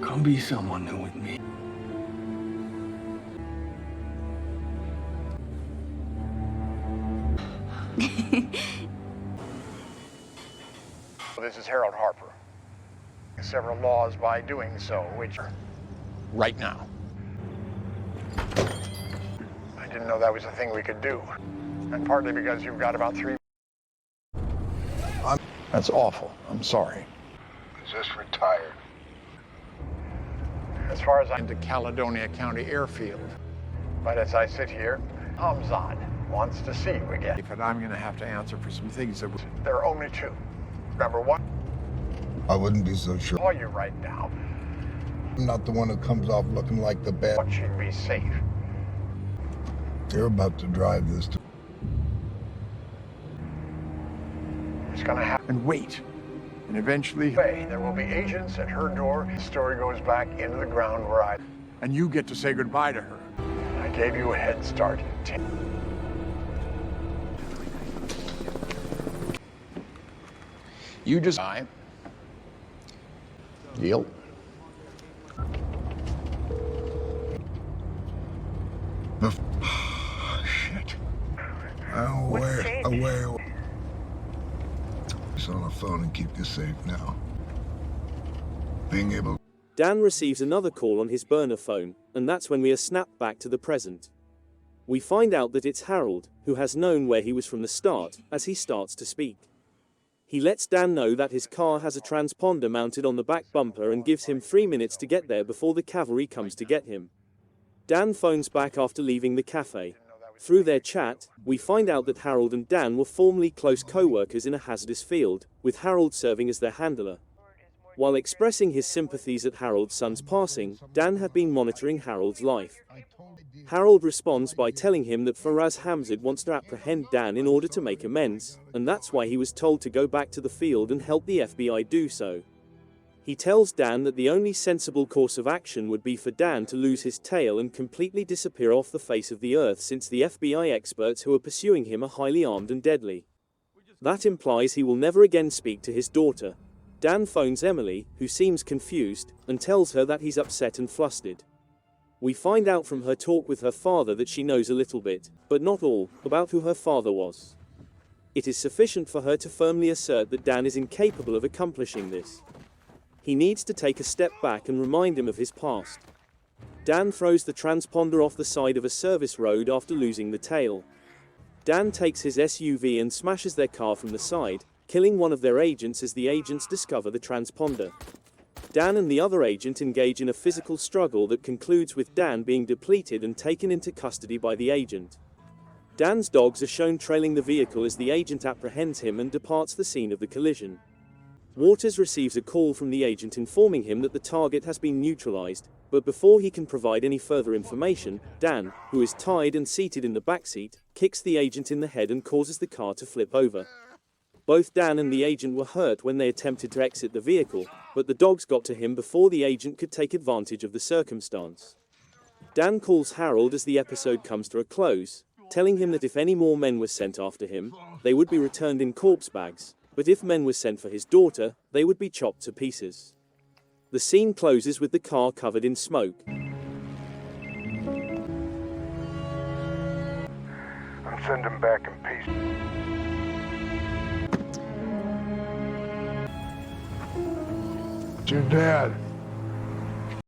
Come be someone new with me. This is Harold Harper. Several laws by doing so, which are right now. I didn't know that was a thing we could do. And partly because you've got about 3... That's awful. I'm sorry. Just retired. As far as I'm to Caledonia County Airfield. But as I sit here, Hamzat wants to see you again. But I'm going to have to answer for some things that... There are only two. Remember what? I wouldn't be so sure. Call you right now. I'm not the one who comes off looking like the bad. What should be safe? They're about to drive this to... It's going to happen. And wait. And eventually, there will be agents at her door. The story goes back into the ground where I... And you get to say goodbye to her. I gave you a head start. You just... Deal? Shit. Away. Just on the phone and keep you safe now. Being able... Dan receives another call on his burner phone, and that's when we are snapped back to the present. We find out that it's Harold, who has known where he was from the start, as he starts to speak. He lets Dan know that his car has a transponder mounted on the back bumper and gives him 3 minutes to get there before the cavalry comes to get him. Dan phones back after leaving the cafe. Through their chat, we find out that Harold and Dan were formerly close co-workers in a hazardous field, with Harold serving as their handler. While expressing his sympathies at Harold's son's passing, Dan had been monitoring Harold's life. Harold responds by telling him that Faraz Hamzat wants to apprehend Dan in order to make amends, and that's why he was told to go back to the field and help the FBI do so. He tells Dan that the only sensible course of action would be for Dan to lose his tail and completely disappear off the face of the earth, since the FBI experts who are pursuing him are highly armed and deadly. That implies he will never again speak to his daughter. Dan phones Emily, who seems confused, and tells her that he's upset and flustered. We find out from her talk with her father that she knows a little bit, but not all, about who her father was. It is sufficient for her to firmly assert that Dan is incapable of accomplishing this. He needs to take a step back and remind him of his past. Dan throws the transponder off the side of a service road after losing the tail. Dan takes his SUV and smashes their car from the side, killing one of their agents as the agents discover the transponder. Dan and the other agent engage in a physical struggle that concludes with Dan being depleted and taken into custody by the agent. Dan's dogs are shown trailing the vehicle as the agent apprehends him and departs the scene of the collision. Waters receives a call from the agent informing him that the target has been neutralized, but before he can provide any further information, Dan, who is tied and seated in the backseat, kicks the agent in the head and causes the car to flip over. Both Dan and the agent were hurt when they attempted to exit the vehicle, but the dogs got to him before the agent could take advantage of the circumstance. Dan calls Harold as the episode comes to a close, telling him that if any more men were sent after him, they would be returned in corpse bags, but if men were sent for his daughter, they would be chopped to pieces. The scene closes with the car covered in smoke. And send him back in peace. It's your dad.